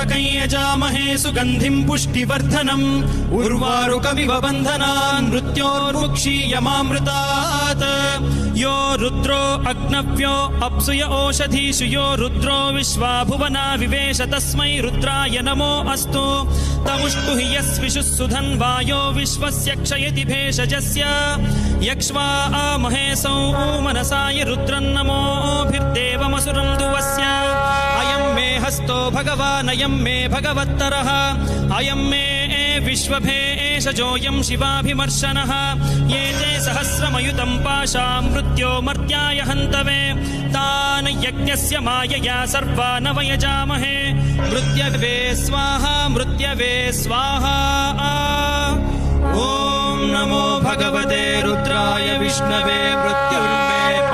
त्र्यम्बकं यजामहे सुगन्धिं पुष्टिवर्धनम् उर्वारुकमिव बन्धनान् मृत्योर्मुक्षीयमामृतात् यो रुद्रो अग्नव्यो अप्सुय ओषधीषु यो रुद्रो विश्वा भुवना विवेश तस्मै रुद्राय नमो अस्तु तमुष्टु हि यस्विषुः सुधन्वायो विश्वस्य क्षयति भेषजस्य यक्ष्वा महेशौ मनसाय रुद्रन्नमोभिर्देवमसुरं दुवस्य अयं मे हस्तो भगवान् अयं मे भगवत्तरः अयं मे विश्वभेषजोऽयं शिवाभिमर्शनः ये ते सहस्रमयुतं पाशां मृत्यो मर्त्याय हन्तवे तान् यज्ञस्य मायया सर्वान् वयजामहे मृत्यवे स्वाहा मृत्यवे स्वाहा ॐ नमो भगवते रुद्राय विष्णवे मृत्युर्मे